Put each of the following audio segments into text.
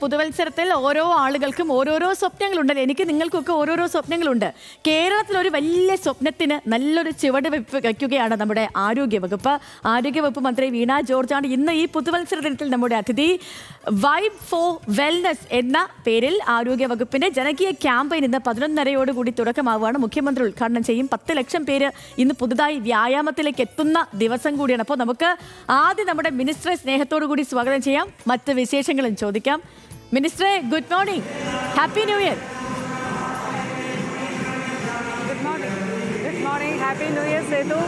പുതുവത്സരത്തിൽ ഓരോ ആളുകൾക്കും ഓരോരോ സ്വപ്നങ്ങളുണ്ടല്ലോ. എനിക്ക് നിങ്ങൾക്കൊക്കെ ഓരോരോ സ്വപ്നങ്ങളുണ്ട്. കേരളത്തിലൊരു വലിയ സ്വപ്നത്തിന് നല്ലൊരു ചുവട് വയ്ക്കുകയാണ് നമ്മുടെ ആരോഗ്യവകുപ്പ്. ആരോഗ്യവകുപ്പ് മന്ത്രി വീണ ജോർജാണ് ഇന്ന് ഈ പുതുവത്സര ദിനത്തിൽ നമ്മുടെ അതിഥി. വൈബ് ഫോർ വെൽനസ് എന്ന പേരിൽ ആരോഗ്യവകുപ്പിന്റെ ജനകീയ ക്യാമ്പയിൻ ഇന്ന് 11:30 തുടക്കമാവുകയാണ്. മുഖ്യമന്ത്രി ഉദ്ഘാടനം ചെയ്യും. 10 ലക്ഷം പേര് ഇന്ന് പുതുതായി വ്യായാമത്തിലേക്ക് എത്തുന്ന ദിവസം കൂടിയാണ്. അപ്പോൾ നമുക്ക് ആദ്യം നമ്മുടെ മിനിസ്റ്ററെ സ്നേഹത്തോടു കൂടി സ്വാഗതം ചെയ്യാം. മറ്റ് വിശേഷങ്ങളും ചോദിക്കാം. മിനിസ്റ്ററെ, good morning, happy new year. Good morning, happy new year Sethu.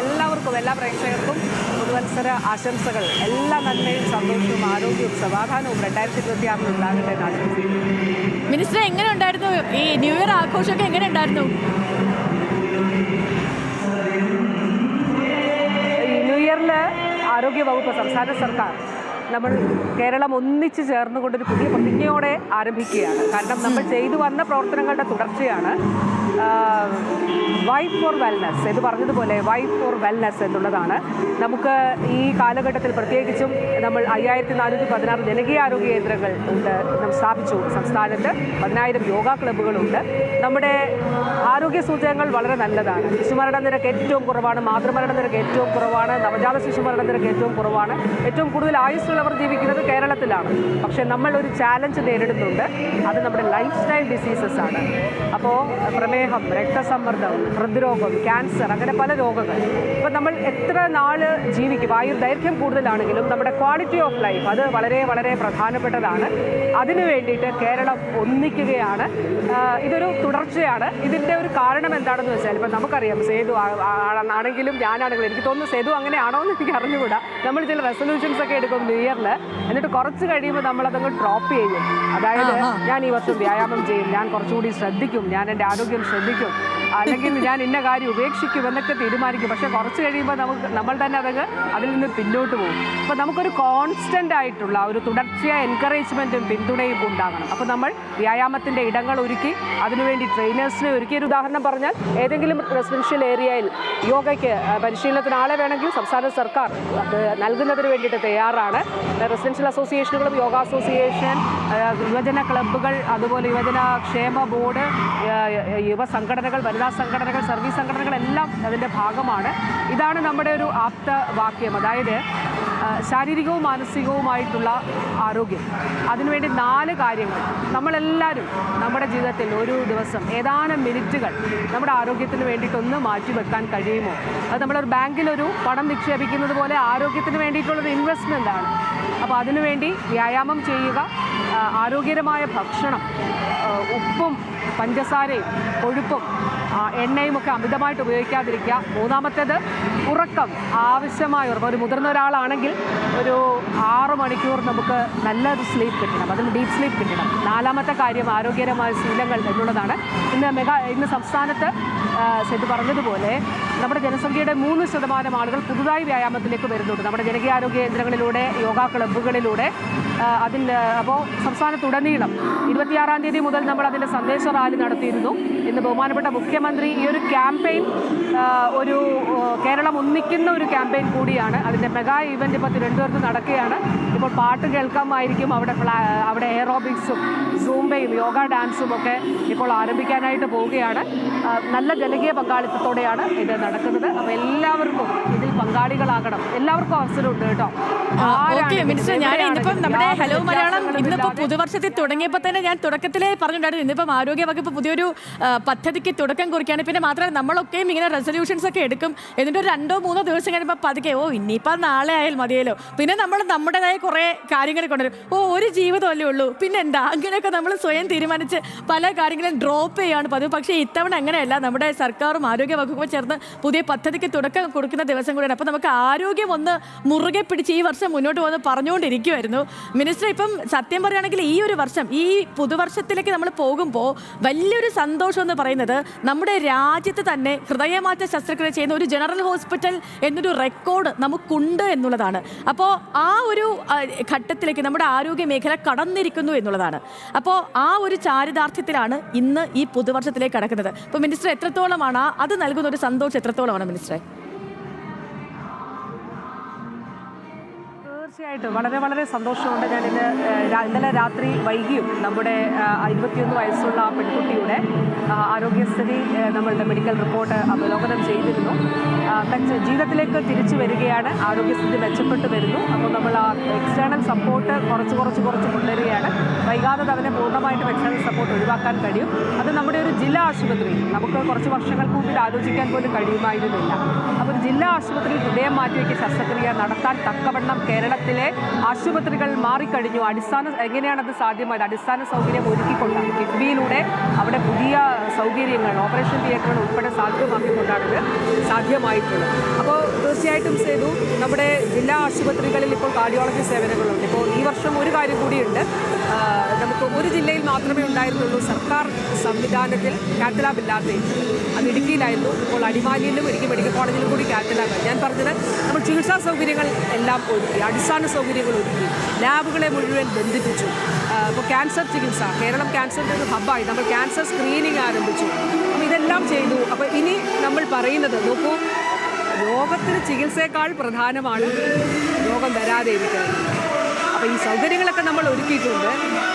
എല്ലാവർക്കും, എല്ലാ പ്രേക്ഷകർക്കും പുതുവത്സര ആശംസകൾ. എല്ലാ നന്മയും സന്തോഷവും ആരോഗ്യവും സമാധാനവും 2026 ഉണ്ടാകട്ടെ എന്ന് ആശംസിക്കുന്നു. മിനിസ്റ്ററെ, എങ്ങനെ ഉണ്ടായിരുന്നു ഈ ന്യൂ ഇയർ ആഘോഷമൊക്കെ? എങ്ങനെ ഉണ്ടായിരുന്നു? ഈ ന്യൂ ഇയറിൽ ആരോഗ്യവകുപ്പ്, സംസ്ഥാന സർക്കാർ, നമ്മൾ കേരളം ഒന്നിച്ച് ചേർന്നുകൊണ്ടൊരു പുതിയ പ്രതിജ്ഞയോടെ ആരംഭിക്കുകയാണ്. കാരണം നമ്മൾ ചെയ്തു വന്ന പ്രവർത്തനങ്ങളുടെ തുടർച്ചയാണ് വൈബ് ഫോർ വെൽനസ് എന്ന് പറഞ്ഞതുപോലെ. വൈബ് ഫോർ വെൽനസ് എന്നുള്ളതാണ് നമുക്ക് ഈ കാലഘട്ടത്തിൽ, പ്രത്യേകിച്ചും നമ്മൾ 5416 ജനകീയ ആരോഗ്യ കേന്ദ്രങ്ങൾ ഉണ്ട് നമ്മൾ സ്ഥാപിച്ചു. സംസ്ഥാനത്ത് 10,000 യോഗ ക്ലബ്ബുകളുണ്ട്. നമ്മുടെ ആരോഗ്യ സൂചകങ്ങൾ വളരെ നല്ലതാണ്. ശിശുമരണ നിരക്ക് ഏറ്റവും കുറവാണ്, മാതൃമരണ നിരക്ക് ഏറ്റവും കുറവാണ്, നവജാത ശിശുമരണ നിരക്ക് ഏറ്റവും കുറവാണ്. ഏറ്റവും കൂടുതൽ ആയുസ്സുള്ളവർ ജീവിക്കുന്നത് കേരളത്തിലാണ്. പക്ഷേ നമ്മൾ ഒരു ചാലഞ്ച് നേരിടുന്നുണ്ട്. അത് നമ്മുടെ ലൈഫ് സ്റ്റൈൽ ഡിസീസസ് ആണ്. അപ്പോൾ പ്രമേഹം, രക്തസമ്മർദ്ദം, ഹൃദ്രോഗം, ക്യാൻസർ, അങ്ങനെ പല രോഗങ്ങൾ. അപ്പോൾ നമ്മൾ എത്ര നാൾ ജീവിക്കും, ആയുർദൈർഘ്യം കൂടുതലാണെങ്കിലും നമ്മുടെ ക്വാളിറ്റി ഓഫ് ലൈഫ് അത് വളരെ വളരെ പ്രധാനപ്പെട്ടതാണ്. അതിനു വേണ്ടിയിട്ട് കേരളം ഒന്നിക്കുകയാണ്. ഇതൊരു തുടർച്ചയാണ്. ഇതിൻ്റെ ഒരു കാരണം എന്താണെന്ന് വെച്ചാൽ, ഇപ്പം നമുക്കറിയാം, സേതു ആണെങ്കിലും ഞാനാണെങ്കിലും, എനിക്ക് തോന്നുന്നു സേതു അങ്ങനെയാണോ എന്ന് എനിക്ക് അറിഞ്ഞുകൂടാ. നമ്മൾ ചില റെസൊല്യൂഷൻസ് ഒക്കെ എടുക്കും ന്യൂ ഇയറിൽ, എന്നിട്ട് കുറച്ച് കഴിയുമ്പോൾ നമ്മളതങ്ങ് ഡ്രോപ്പ് ചെയ്യും. അതായത് ഞാൻ ഈ വർഷം വ്യായാമം ചെയ്യും, ഞാൻ കുറച്ചുകൂടി ശ്രദ്ധിക്കും, ഞാൻ എൻ്റെ ആരോഗ്യം ശ്രദ്ധിക്കും, അല്ലെങ്കിൽ ഞാൻ ഇന്ന കാര്യം ഉപേക്ഷിക്കും എന്നൊക്കെ തീരുമാനിക്കും. പക്ഷേ കുറച്ച് കഴിയുമ്പോൾ നമ്മൾ തന്നെ അതിൽ നിന്ന് പിന്നോട്ട് പോകും. അപ്പോൾ നമുക്കൊരു കോൺസ്റ്റൻ്റ് ആയിട്ടുള്ള ഒരു തുടർച്ചയായ എൻകറേജ്മെൻറ്റും പിന്തുണയും ഉണ്ടാകണം. അപ്പോൾ നമ്മൾ വ്യായാമത്തിൻ്റെ ഇടങ്ങൾ ഒരുക്കി, അതിനുവേണ്ടി ട്രെയിനേഴ്സിനെ ഒരുക്കി. ഒരു ഉദാഹരണം പറഞ്ഞാൽ, ഏതെങ്കിലും റെസിഡൻഷ്യൽ ഏരിയയിൽ യോഗയ്ക്ക് പരിശീലനത്തിന് ആളെ വേണമെങ്കിൽ സംസ്ഥാന സർക്കാർ അത് നൽകുന്നതിന് വേണ്ടിയിട്ട് തയ്യാറാണ്. റെസിഡൻഷ്യൽ അസോസിയേഷനുകളും, യോഗ അസോസിയേഷൻ, യുവജന ക്ലബ്ബുകൾ, അതുപോലെ യുവജന ക്ഷേമ ബോർഡ്, യുവ സംഘടനകൾ, വനിതാ സംഘടനകൾ, സർവീസ് സംഘടനകൾ എല്ലാം അതിൻ്റെ ഭാഗമാണ്. ഇതാണ് നമ്മുടെ ഒരു ആപ്തവാക്യം. അതായത് ശാരീരികവും മാനസികവുമായിട്ടുള്ള ആരോഗ്യം. അതിനുവേണ്ടി 4 കാര്യങ്ങൾ നമ്മളെല്ലാവരും നമ്മുടെ ജീവിതത്തിൽ ഒരു ദിവസം ഏതാനും മിനിറ്റുകൾ നമ്മുടെ ആരോഗ്യത്തിന് വേണ്ടിയിട്ടൊന്ന് മാറ്റിവെക്കാൻ കഴിയുമോ? അത് നമ്മളൊരു ബാങ്കിലൊരു പണം നിക്ഷേപിക്കുന്നത് പോലെ ആരോഗ്യത്തിന് വേണ്ടിയിട്ടുള്ളൊരു ഇൻവെസ്റ്റ്മെൻ്റ് ആണ്. അപ്പോൾ അതിനുവേണ്ടി വ്യായാമം ചെയ്യുക, ആരോഗ്യകരമായ ഭക്ഷണം, ഉപ്പും പഞ്ചസാരയും കൊഴുപ്പും എണ്ണയും ഒക്കെ അമിതമായിട്ട് ഉപയോഗിക്കാതിരിക്കുക. മൂന്നാമത്തേത് ഉറക്കം, ആവശ്യമായ ഉറക്കം. ഒരു മുതിർന്ന ഒരാളാണെങ്കിൽ ഒരു 6 മണിക്കൂർ നമുക്ക് നല്ലൊരു സ്ലീപ്പ് കിട്ടണം, അതിന് ഡീപ്പ് സ്ലീപ്പ് കിട്ടണം. 4ാമത്തെ കാര്യം ആരോഗ്യകരമായ ശീലങ്ങൾ എന്നുള്ളതാണ്. ഇന്ന് സംസ്ഥാനത്ത് സെറ്റ് പറഞ്ഞതുപോലെ നമ്മുടെ ജനസംഖ്യയുടെ 3% ആളുകൾ പുതുതായി വ്യായാമത്തിലേക്ക് വരുന്നുണ്ട്, നമ്മുടെ ജനകീയ ആരോഗ്യ കേന്ദ്രങ്ങളിലൂടെ, യോഗ ക്ലബ്ബുകളിലൂടെ. അപ്പോൾ സംസ്ഥാനത്തുടനീളം 26-ാം തീയതി മുതൽ നമ്മൾ അതിൻ്റെ സന്ദേശ റാലി നടത്തിയിരുന്നു. ഇന്ന് ബഹുമാനപ്പെട്ട മുഖ്യമന്ത്രി ഈ ഒരു ക്യാമ്പയിൻ, ഒരു കേരളം ഒന്നിക്കുന്ന ഒരു ക്യാമ്പയിൻ കൂടിയാണ്. അതിൻ്റെ മെഗാ ഇവൻ്റ് ഇപ്പോൾ തിരുവനന്തപുരത്ത് നടക്കുകയാണ്. ഇപ്പോൾ പാട്ട് കേൾക്കാമായിരിക്കും. അവിടെ എയറോബിക്സും സൂംബയും യോഗ ഡാൻസും ഒക്കെ ഇപ്പോൾ ആരംഭിക്കാനായിട്ട് പോവുകയാണ്. നല്ല ജനകീയ പങ്കാളിത്തത്തോടെയാണ് ഇത് നടക്കുന്നത്. അപ്പോൾ എല്ലാവർക്കും ഇതിൽ പങ്കാളികളാകണം. എല്ലാവർക്കും അവസരമുണ്ട് കേട്ടോ. നമ്മുടെ ഹലോ മലയാളം ഇന്നിപ്പോൾ പുതുവർഷത്തിൽ തുടങ്ങിയപ്പോൾ തന്നെ ഞാൻ തുടക്കത്തിലേ പറഞ്ഞിട്ടുണ്ടായിരുന്നു, ഇന്നിപ്പം ആരോഗ്യവകുപ്പ് പുതിയൊരു പദ്ധതിക്ക് തുടക്കം കുറിക്കുകയാണ്. പിന്നെ മാത്രമല്ല, നമ്മളൊക്കെയും ഇങ്ങനെ റെസൊല്യൂഷൻസ് ഒക്കെ എടുക്കും, എന്നിട്ട് ഒരു 2-3 ദിവസം കഴിയുമ്പോൾ പതുക്കെ ഇനിയിപ്പോൾ നാളെ ആയാൽ മതിയല്ലോ. പിന്നെ നമ്മൾ നമ്മുടേതായ കുറേ കാര്യങ്ങൾ കൊണ്ടുവരും. ഒരു ജീവിതമല്ലേ ഉള്ളൂ, പിന്നെ എന്താ, അങ്ങനെയൊക്കെ നമ്മൾ സ്വയം തീരുമാനിച്ച് പല കാര്യങ്ങളും ഡ്രോപ്പ് ചെയ്യുകയാണ് പതിവ്. പക്ഷേ ഇത്തവണ അങ്ങനെയല്ല. നമ്മുടെ സർക്കാരും ആരോഗ്യവകുപ്പും ചേർന്ന് പുതിയ പദ്ധതിക്ക് തുടക്കം കൊടുക്കുന്ന ദിവസം കൂടിയാണ്. അപ്പോൾ നമുക്ക് ആരോഗ്യം ഒന്ന് മുറുകെ പിടിച്ച് ഈ വർഷം മുന്നോട്ട് പോകുന്നത് പറഞ്ഞുകൊണ്ടിരിക്കുമായിരുന്നു. മിനിസ്റ്റർ, ഇപ്പം സത്യം പറയുകയാണെങ്കിൽ ഈ ഒരു വർഷം, ഈ പുതുവർഷത്തിലേക്ക് നമ്മൾ പോകുമ്പോൾ വലിയൊരു സന്തോഷം എന്ന് പറയുന്നത് നമ്മുടെ രാജ്യത്ത് തന്നെ ഹൃദയമാറ്റ ശസ്ത്രക്രിയ ചെയ്യുന്ന ഒരു ജനറൽ ഹോസ്പിറ്റൽ എന്നൊരു റെക്കോർഡ് നമുക്കുണ്ട് എന്നുള്ളതാണ്. അപ്പോൾ ആ ഒരു ഘട്ടത്തിലേക്ക് നമ്മുടെ ആരോഗ്യ മേഖല കടന്നിരിക്കുന്നു എന്നുള്ളതാണ്. അപ്പോൾ ആ ഒരു ചാരിതാർത്ഥ്യത്തിലാണ് ഇന്ന് ഈ പുതുവർഷത്തിലേക്ക് കടക്കുന്നത്. അപ്പോൾ മിനിസ്റ്റർ, എത്രത്തോളമാണ് അത് നൽകുന്ന ഒരു സന്തോഷം, എത്രത്തോളമാണ് മിനിസ്റ്ററെ? തീർച്ചയായിട്ടും വളരെ വളരെ സന്തോഷമുണ്ട്. ഞാനിത് ഇന്നലെ രാത്രി വൈകിയും നമ്മുടെ 21 വയസ്സുള്ള ആ പെൺകുട്ടിയുടെ ആരോഗ്യസ്ഥിതി നമ്മളുടെ മെഡിക്കൽ റിപ്പോർട്ട് അവലോകനം ചെയ്തിരുന്നു. ജീവിതത്തിലേക്ക് തിരിച്ചു വരികയാണ്, ആരോഗ്യസ്ഥിതി മെച്ചപ്പെട്ടു വരുന്നു. അപ്പോൾ നമ്മൾ ആ എക്സ്റ്റേണൽ സപ്പോർട്ട് കുറച്ച് കൊണ്ടുവരികയാണ്. വൈകാതെ അവനെ പൂർണ്ണമായിട്ടും എക്സ്റ്റേണൽ സപ്പോർട്ട് ഒഴിവാക്കാൻ കഴിയും. അത് നമ്മുടെ ഒരു ജില്ലാ ആശുപത്രി, നമുക്ക് കുറച്ച് വർഷങ്ങൾക്ക് മുമ്പ് ഇത് ആലോചിക്കാൻ പോലും കഴിയുമായിരുന്നില്ല. അപ്പോൾ ഒരു ജില്ലാ ആശുപത്രിയിൽ ഹൃദയം മാറ്റിവെക്കുക ശസ്ത്രക്രിയ നടത്താൻ തക്കവണ്ണം കേരളത്തിലെ ആശുപത്രികൾ മാറിക്കഴിഞ്ഞു. എങ്ങനെയാണത് സാധ്യമായത്? അടിസ്ഥാന സൗകര്യം ഒരുക്കിക്കൊണ്ടാണ്, കിഫ്ബിയിലൂടെ അവിടെ പുതിയ സൗകര്യങ്ങൾ, ഓപ്പറേഷൻ തിയേറ്ററുകൾ ഉൾപ്പെടെ സാധ്യമാക്കിക്കൊണ്ടാണിത് സാധ്യമായിട്ടുള്ളത്. അപ്പോൾ തീർച്ചയായിട്ടും സേതു, നമ്മുടെ ജില്ലാ ആശുപത്രികളിൽ ഇപ്പോൾ കാർഡിയോളജി സേവനങ്ങളുണ്ട്. ഇപ്പോൾ ഈ വർഷം ഒരു കാര്യം കൂടിയുണ്ട്, നമുക്ക് ഒരു ജില്ലയിൽ മാത്രമേ ഉണ്ടായിരുന്നുള്ളൂ സർക്കാർ സംവിധാനത്തിൽ കാത്ത് ലാബ് ഇല്ലാത്ത. അത് ഇടുക്കിയിലായിരുന്നു. ഇപ്പോൾ അടിമാലിയിലും ഇടുക്കി മെഡിക്കൽ കോളേജിലും കൂടി കാത്ത് ലാബ്. ഞാൻ പറഞ്ഞത് നമ്മൾ ചികിത്സാ സൗകര്യങ്ങൾ എല്ലാം ഒരുക്കി, അടിസ്ഥാന സൗകര്യങ്ങൾ ഒരുക്കി, ലാബുകളെ മുഴുവൻ ബന്ധിപ്പിച്ചു. ഇപ്പോൾ ക്യാൻസർ ചികിത്സ, കേരളം ക്യാൻസറിൻ്റെ ഒരു ഹബ്ബായി നമ്മൾ ക്യാൻസർ സ്ക്രീനിങ് ആരംഭിച്ചു. അപ്പോൾ ഇതെല്ലാം ചെയ്തു. അപ്പോൾ ഇനി നമ്മൾ പറയുന്നത് നോക്കൂ, രോഗത്തിന് ചികിത്സയേക്കാൾ പ്രധാനമാണ് രോഗം വരാതെ ഇരിക്കുന്നത്. അപ്പോൾ ഈ സൗകര്യങ്ങളൊക്കെ നമ്മൾ ഒരുക്കിയിട്ടുണ്ട്.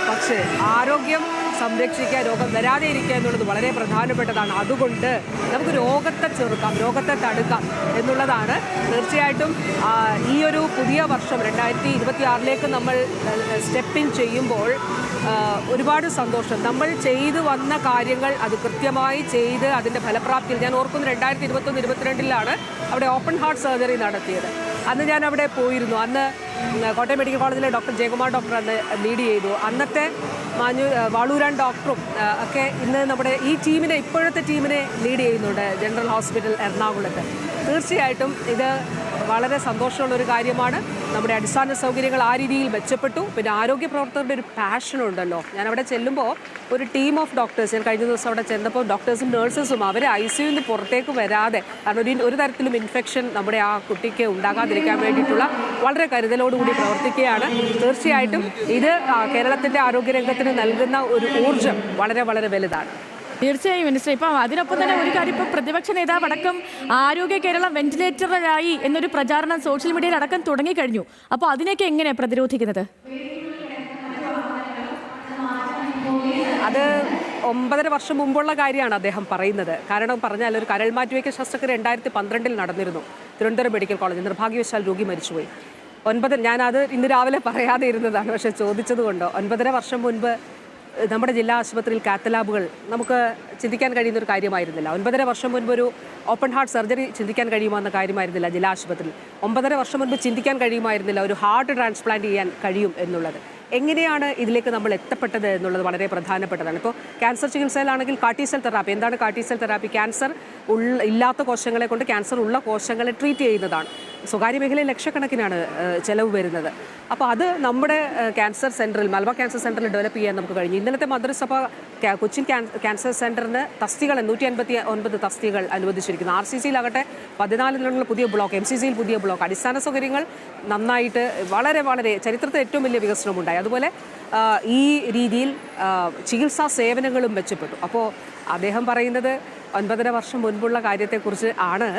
പക്ഷേ ആരോഗ്യം സംരക്ഷിക്കുക, രോഗം വരാതെ ഇരിക്കുക എന്നുള്ളത് വളരെ പ്രധാനപ്പെട്ടതാണ്. അതുകൊണ്ട് നമുക്ക് രോഗത്തെ ചെറുക്കാം, രോഗത്തെ തടുക്കാം എന്നുള്ളതാണ്. തീർച്ചയായിട്ടും ഈ ഒരു പുതിയ വർഷം 2026 നമ്മൾ സ്റ്റെപ്പിൻ ചെയ്യുമ്പോൾ ഒരുപാട് സന്തോഷം. നമ്മൾ ചെയ്തു വന്ന കാര്യങ്ങൾ അത് കൃത്യമായി ചെയ്ത് അതിൻ്റെ ഫലപ്രാപ്തിയിൽ ഞാൻ ഓർക്കുന്നു 2021-22 അവിടെ ഓപ്പൺ ഹാർട്ട് സർജറി നടത്തിയത്. അന്ന് ഞാൻ അവിടെ പോയിരുന്നു. അന്ന് കോട്ടയം മെഡിക്കൽ കോളേജിലെ ഡോക്ടർ ജയകുമാർ ഡോക്ടർ അന്ന് ലീഡ് ചെയ്തു. അന്നത്തെ വാളൂരാൻ ഡോക്ടറും ഒക്കെ ഇന്ന് നമ്മുടെ ഈ ടീമിനെ, ഇപ്പോഴത്തെ ടീമിനെ ലീഡ് ചെയ്യുന്നുണ്ട് ജനറൽ ഹോസ്പിറ്റൽ എറണാകുളത്ത്. തീർച്ചയായിട്ടും ഇത് വളരെ സന്തോഷമുള്ളൊരു കാര്യമാണ്. നമ്മുടെ അടിസ്ഥാന സൗകര്യങ്ങൾ ആ രീതിയിൽ മെച്ചപ്പെട്ടു. പിന്നെ ആരോഗ്യ പ്രവർത്തകരുടെ ഒരു പാഷനുണ്ടല്ലോ. ഞാൻ അവിടെ ചെല്ലുമ്പോൾ ഒരു ടീം ഓഫ് ഡോക്ടേഴ്സ്, ഞാൻ കഴിഞ്ഞ ദിവസം അവിടെ ചെന്നപ്പോൾ ഡോക്ടേഴ്സും നേഴ്സസും അവർ ICUവിൽ നിന്ന് പുറത്തേക്ക് വരാതെ, കാരണം ഒരു തരത്തിലും ഇൻഫെക്ഷൻ നമ്മുടെ ആ കുട്ടിക്ക് ഉണ്ടാകാതിരിക്കാൻ വേണ്ടിയിട്ടുള്ള വളരെ കരുതലോടുകൂടി പ്രവർത്തിക്കുകയാണ്. തീർച്ചയായിട്ടും ഇത് കേരളത്തിൻ്റെ ആരോഗ്യരംഗത്തിന് നൽകുന്ന ഒരു ഊർജ്ജം വളരെ വളരെ വലുതാണ്. തീർച്ചയായും മിനിസ്റ്റർ, ഇപ്പം അതിനൊപ്പം തന്നെ ഒരു കാര്യം, ഇപ്പം പ്രതിപക്ഷ നേതാവ് അടക്കം ആരോഗ്യ കേരളം വെന്റിലേറ്ററായി എന്നൊരു പ്രചാരണം സോഷ്യൽ മീഡിയയിൽ അടക്കം തുടങ്ങിക്കഴിഞ്ഞു. അപ്പോൾ അതിനെയൊക്കെ എങ്ങനെയാണ് പ്രതിരോധിക്കുന്നത്? അത് 9.5 വർഷം മുമ്പുള്ള കാര്യമാണ് അദ്ദേഹം പറയുന്നത്. കാരണം പറഞ്ഞാൽ ഒരു കരൾ മാറ്റിവയ്ക്കൽ ശസ്ത്രക്രിയ 2012 നടന്നിരുന്നു തിരുവനന്തപുരം മെഡിക്കൽ കോളേജ്. നിർഭാഗ്യവശാൽ രോഗി മരിച്ചുപോയി. ഞാനത് ഇന്ന് രാവിലെ പറയാതെ ഇരുന്നതാണ്, പക്ഷേ ചോദിച്ചതുകൊണ്ടോ. 9.5 വർഷം മുൻപ് നമ്മുടെ ജില്ലാ ആശുപത്രിയിൽ കാത്ത് ലാബുകൾ നമുക്ക് ചിന്തിക്കാൻ കഴിയുന്ന ഒരു കാര്യമായിരുന്നില്ല. 9.5 വർഷം മുൻപ് ഒരു ഓപ്പൺ ഹാർട്ട് സർജറി ചിന്തിക്കാൻ കഴിയുമോ എന്ന കാര്യമായിരുന്നില്ല ജില്ലാ ആശുപത്രിയിൽ. 9.5 വർഷം മുൻപ് ചിന്തിക്കാൻ കഴിയുമായിരുന്നില്ല ഒരു ഹാർട്ട് ട്രാൻസ്പ്ലാന്റ് ചെയ്യാൻ കഴിയും എന്നുള്ളത്. എങ്ങനെയാണ് ഇതിലേക്ക് നമ്മൾ എത്തപ്പെട്ടത് എന്നുള്ളത് വളരെ പ്രധാനപ്പെട്ടതാണ്. ഇപ്പോൾ ക്യാൻസർ ചികിത്സയിലാണെങ്കിൽ കാർട്ടിസെൽ തെറാപ്പി. എന്താണ് കാർട്ടിസെൽ തെറാപ്പി? ക്യാൻസർ ഇല്ലാത്ത കോശങ്ങളെ കൊണ്ട് ക്യാൻസർ ഉള്ള കോശങ്ങളെ ട്രീറ്റ് ചെയ്യുന്നതാണ്. സ്വകാര്യ മേഖലയിൽ ലക്ഷക്കണക്കിനാണ് ചിലവ് വരുന്നത്. അപ്പോൾ അത് നമ്മുടെ ക്യാൻസർ സെൻറ്ററിൽ, മലബാർ ക്യാൻസർ സെൻറ്ററിൽ ഡെവലപ്പ് ചെയ്യാൻ നമുക്ക് കഴിഞ്ഞു. ഇന്നലത്തെ മന്ത്രിസഭ കൊച്ചിൻ ക്യാൻസർ സെൻറ്ററിന് തസ്തികൾ 159 തസ്തികൾ അനുവദിച്ചിരിക്കുന്നു. RCCയിലാകട്ടെ 14 പുതിയ ബ്ലോക്ക്, MCCയിൽ പുതിയ ബ്ലോക്ക്, അടിസ്ഥാന സൗകര്യങ്ങൾ നന്നായിട്ട് വളരെ വളരെ ചരിത്രത്തിൽ ഏറ്റവും വലിയ വികസനമുണ്ടായി. അതുപോലെ ഈ രീതിയിൽ ചികിത്സാ സേവനങ്ങളും മെച്ചപ്പെട്ടു. അപ്പോൾ അദ്ദേഹം പറയുന്നത് 9.5 വർഷം മുൻപുള്ള കാര്യത്തെക്കുറിച്ച് ആണ്.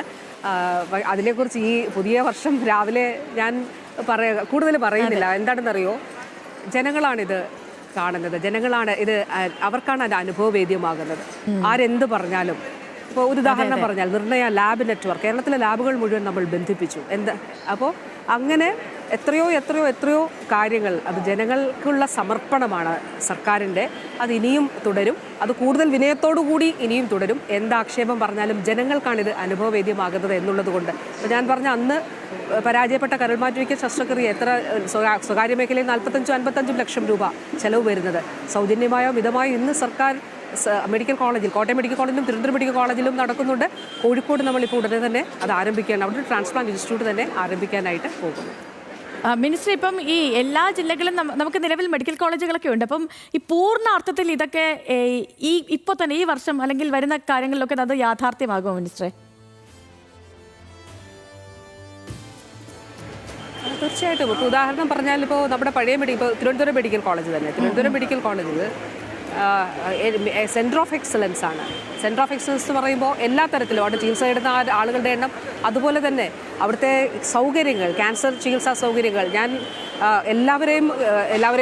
അതിനെക്കുറിച്ച് ഈ പുതിയ വർഷം രാവിലെ ഞാൻ കൂടുതൽ പറയുന്നില്ല. എന്താണെന്നറിയോ, ജനങ്ങളാണിത് കാണുന്നത്, ജനങ്ങളാണ് ഇത്, അവർക്കാണ് അത് അനുഭവവേദ്യമാകുന്നത്. ആരെന്ത് പറഞ്ഞാലും. ഇപ്പോൾ ഒരു ഉദാഹരണം പറഞ്ഞാൽ നിർണയ ലാബ് നെറ്റ്വർക്ക്, കേരളത്തിലെ ലാബുകൾ മുഴുവൻ നമ്മൾ ബന്ധിപ്പിച്ചു. അപ്പോൾ അങ്ങനെ എത്രയോ കാര്യങ്ങൾ, അത് ജനങ്ങൾക്കുള്ള സമർപ്പണമാണ് സർക്കാരിൻ്റെ. അത് ഇനിയും തുടരും, അത് കൂടുതൽ വിനയത്തോടുകൂടി ഇനിയും തുടരും. എന്താക്ഷേപം പറഞ്ഞാലും ജനങ്ങൾക്കാണിത് അനുഭവവേദ്യമാകുന്നത് എന്നുള്ളത് കൊണ്ട്. അപ്പോൾ ഞാൻ പറഞ്ഞ അന്ന് പരാജയപ്പെട്ട കരൾ മാറ്റിവയ്ക്കൽ ശസ്ത്രക്രിയ എത്ര സ്വകാര്യ മേഖലയിൽ 45-55 ലക്ഷം രൂപ ചെലവ് വരുന്നത് സൗജന്യമായോ മിതമായോ ഇന്ന് സർക്കാർ മെഡിക്കൽ കോളേജിൽ, കോട്ടയം മെഡിക്കൽ കോളേജിലും തിരുവനന്തപുരം മെഡിക്കൽ കോളേജിലും നടക്കുന്നുണ്ട്. കോഴിക്കോട് നമ്മളിപ്പോൾ ഉടനെ തന്നെ അത് ആരംഭിക്കുകയാണ്. അവിടെ ഒരു ട്രാൻസ്പ്ലാന്റ് ഇൻസ്റ്റിറ്റ്യൂട്ട് തന്നെ ആരംഭിക്കാനായിട്ട് പോകുന്നു. മിനിസ്റ്റർ, ഇപ്പം ഈ എല്ലാ ജില്ലകളിലും നമുക്ക് നിലവിൽ മെഡിക്കൽ കോളേജുകളൊക്കെ ഉണ്ട്. അപ്പം ഈ പൂർണ്ണ അർത്ഥത്തിൽ ഇതൊക്കെ ഇപ്പോൾ തന്നെ ഈ വർഷം അല്ലെങ്കിൽ വരുന്ന കാര്യങ്ങളിലൊക്കെ അത് യാഥാർത്ഥ്യമാകുമോ മിനിസ്റ്ററെ? തീർച്ചയായിട്ടും. ഇപ്പോൾ ഉദാഹരണം പറഞ്ഞാൽ ഇപ്പോൾ നമ്മുടെ പഴയ തിരുവനന്തപുരം മെഡിക്കൽ കോളേജ് തന്നെ, തിരുവനന്തപുരം മെഡിക്കൽ കോളേജിൽ സെൻറ്റർ ഓഫ് എക്സലൻസ് ആണ്. സെൻറ്റർ ഓഫ് എക്സലൻസ് എന്ന് പറയുമ്പോൾ എല്ലാ തരത്തിലും അവിടെ ചികിത്സ നേടുന്ന ആളുകളുടെ എണ്ണം, അതുപോലെ തന്നെ അവിടുത്തെ സൗകര്യങ്ങൾ, ക്യാൻസർ ചികിത്സാ സൗകര്യങ്ങൾ. ഞാൻ എല്ലാവരെയും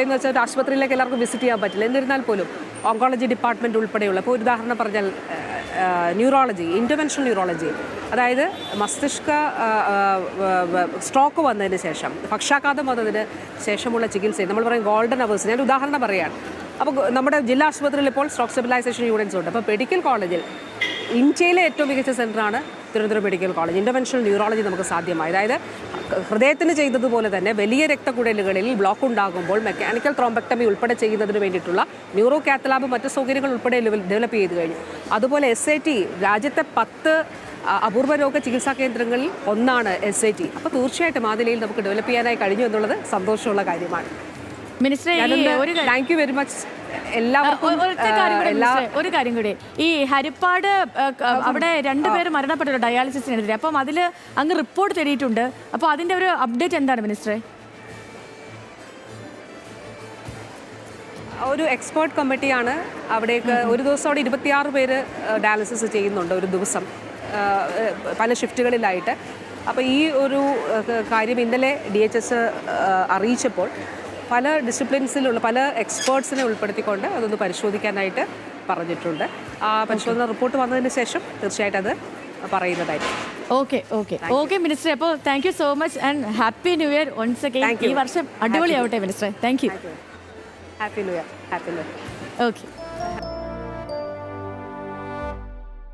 എന്ന് വെച്ചാൽ ഒരു ആശുപത്രിയിലേക്ക് എല്ലാവർക്കും വിസിറ്റ് ചെയ്യാൻ പറ്റില്ല. എന്നിരുന്നാൽ പോലും ഓങ്കോളജി ഡിപ്പാർട്ട്മെൻറ്റ് ഉൾപ്പെടെയുള്ള, ഇപ്പോൾ ഒരു ഉദാഹരണം പറഞ്ഞാൽ ന്യൂറോളജി, ഇൻ്റർവെൻഷണൽ ന്യൂറോളജി, അതായത് മസ്തിഷ്ക സ്ട്രോക്ക് വന്നതിന് ശേഷം, പക്ഷാഘാതം വന്നതിന് ശേഷമുള്ള ചികിത്സ നമ്മൾ പറയും ഗോൾഡൻ അവേഴ്സ്. ഞാൻ ഉദാഹരണം പറയുകയാണ്. അപ്പോൾ നമ്മുടെ ജില്ലാ ആശുപത്രിയിൽ ഇപ്പോൾ സ്ട്രോക്ക് സ്റ്റെബിലൈസേഷൻ യൂണിറ്റ്സ് ഉണ്ട്. അപ്പോൾ മെഡിക്കൽ കോളേജിൽ ഇന്ത്യയിലെ ഏറ്റവും മികച്ച സെൻ്ററാണ് Thiruvananthapuram medical college. Interventional neurology നമുക്ക് സാധ്യമായി. അതായത് ഹൃദയത്തിന് ചെയ്തതുപോലെ തന്നെ വലിയ രക്തക്കുഴലുകളിൽ ബ്ലോക്ക് ഉണ്ടാകുമ്പോൾ മെക്കാനിക്കൽ ത്രോംബക്ടമി ഉൾപ്പെടെ ചെയ്യുന്നതിന് വേണ്ടിയിട്ടുള്ള ന്യൂറോ കാത്തലാബ് മറ്റ് സൗകര്യങ്ങൾ ഉൾപ്പെടെ ഡെവലപ്പ് ചെയ്ത് കഴിഞ്ഞു. അതുപോലെ SIT രാജ്യത്തെ 10 അപൂർവ രോഗ ചികിത്സാ കേന്ദ്രങ്ങളിൽ ഒന്നാണ് SIT. അപ്പോൾ തീർച്ചയായിട്ടും ആ നിലയിൽ നമുക്ക് ഡെവലപ്പ് ചെയ്യാനായി കഴിഞ്ഞു എന്നുള്ളത് സന്തോഷമുള്ള കാര്യമാണ്. മിനിസ്റ്ററെ താങ്ക് യു വെരി മച്ച് എല്ലാവർക്കും. ഒരു കാര്യം കൂടി, ഈ ഹരിപ്പാട് അവിടെ 2 പേര് മരണപ്പെട്ടു ഡയാലിസിസിനെതിരെ. അപ്പം അതിൽ അങ്ങ് റിപ്പോർട്ട് തേടിയിട്ടുണ്ട്. അപ്പോൾ അതിൻ്റെ ഒരു അപ്ഡേറ്റ് എന്താണ് മിനിസ്റ്ററെ? ഒരു എക്സ്പേർട്ട് കമ്മിറ്റിയാണ് അവിടേക്ക്. ഒരു ദിവസം അവിടെ 26 പേര് ഡയാലിസിസ് ചെയ്യുന്നുണ്ട് ഒരു ദിവസം, പല ഷിഫ്റ്റുകളിലായിട്ട്. അപ്പോൾ ഈ ഒരു കാര്യം ഇന്നലെ DHS അറിയിച്ചപ്പോൾ പല ഡിസിപ്ലിൻസിലുള്ള പല എക്സ്പേർട്സിനെ ഉൾപ്പെടുത്തിക്കൊണ്ട് അതൊന്ന് പരിശോധിക്കാനായിട്ട് പറഞ്ഞിട്ടുണ്ട്. ആ പരിശോധന റിപ്പോർട്ട് വന്നതിന് ശേഷം തീർച്ചയായിട്ടും അത് പറയുന്നതായിരിക്കും. Okay minister. അപ്പോൾ thank you so much and happy new year once again. ഈ വർഷം അടിപൊളിയാവട്ടെ minister. Thank you. Happy new year. Okay.